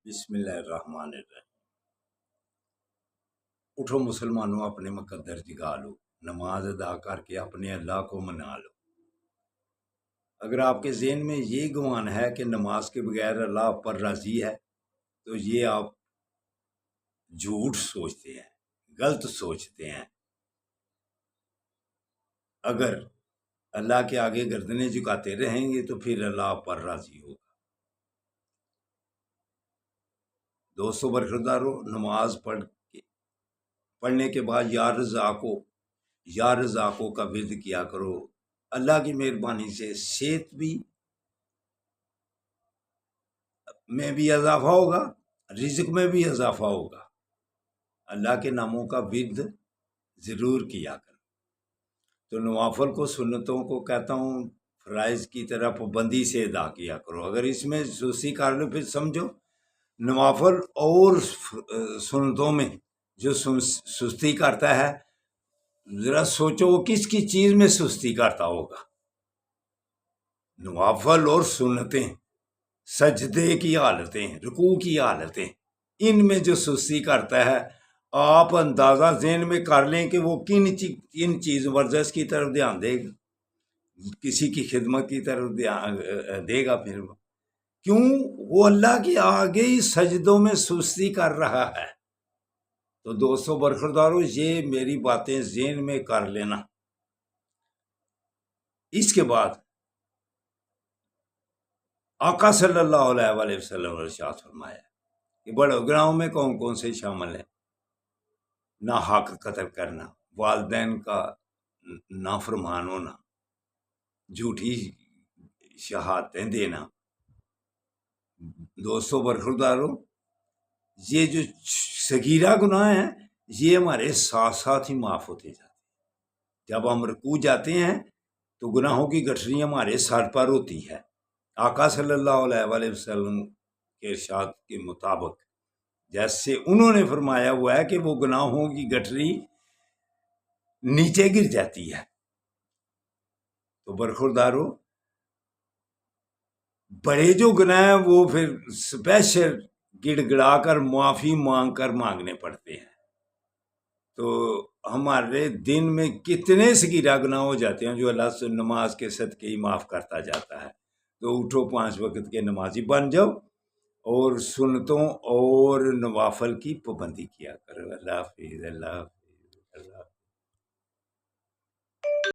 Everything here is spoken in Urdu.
بسم اللہ الرحمن الرحیم۔ اٹھو مسلمانوں، اپنے مقدر جگا لو، نماز ادا کر کے اپنے اللہ کو منا لو۔ اگر آپ کے ذہن میں یہ گمان ہے کہ نماز کے بغیر اللہ آپ پر راضی ہے تو یہ آپ جھوٹ سوچتے ہیں، غلط سوچتے ہیں۔ اگر اللہ کے آگے گردنیں جھکاتے رہیں گے تو پھر اللہ آپ پر راضی ہوگا۔ دوستو برخوردارو، نماز پڑھنے کے بعد یا رزاقو کا ورد کیا کرو۔ اللہ کی مہربانی سے صحت میں بھی اضافہ ہوگا، رزق میں بھی اضافہ ہوگا۔ اللہ کے ناموں کا ورد ضرور کیا کرو۔ تو نوافل کو، سنتوں کو کہتا ہوں فرائض کی طرح پابندی سے ادا کیا کرو۔ اگر اس میں سستی کر لو پھر سمجھو نوافل اور سنتوں میں جو سستی کرتا ہے، ذرا سوچو وہ کس کی چیز میں سستی کرتا ہوگا۔ نوافل اور سنتیں، سجدے کی حالتیں، رکوع کی حالتیں، ان میں جو سستی کرتا ہے، آپ اندازہ ذہن میں کر لیں کہ وہ کن چیز ورزش کی طرف دھیان دے گا، کسی کی خدمت کی طرف دھیان دے گا۔ پھر کیوں؟ وہ اللہ کے آگے ہی سجدوں میں سستی کر رہا ہے۔ تو دوستو برخوردارو، یہ میری باتیں ذہن میں کر لینا۔ اس کے بعد آقا صلی اللہ علیہ وآلہ وسلم نے ارشاد فرمایا کہ بڑے گناہوں میں کون کون سے شامل ہیں؟ ناحق قتل کرنا، والدین کا نافرمان ہونا، جھوٹی شہادتیں دینا۔ دوستو برخوردارو، یہ جو صغیرہ گناہ ہیں یہ ہمارے ساتھ ساتھ ہی معاف ہوتے جاتے ہیں۔ جب ہم رکوع جاتے ہیں تو گناہوں کی گٹھری ہمارے سر پر ہوتی ہے۔ آقا صلی اللہ علیہ وآلہ وسلم کے ارشاد کے مطابق جیسے انہوں نے فرمایا ہوا ہے کہ وہ گناہوں کی گٹھری نیچے گر جاتی ہے۔ تو برخوردارو، بڑے جو گناہ ہیں وہ پھر اسپیشل گڑ گڑا کر معافی مانگنے پڑتے ہیں۔ تو ہمارے دن میں کتنے صغیرہ گناہ ہو جاتے ہیں جو اللہ سے نماز کے صدقے ہی معاف کرتا جاتا ہے۔ تو اٹھو، 5 وقت کے نمازی بن جاؤ اور سنتوں اور نوافل کی پابندی کیا کرو۔ اللہ حافظ، اللہ حافظ، اللہ حافظ۔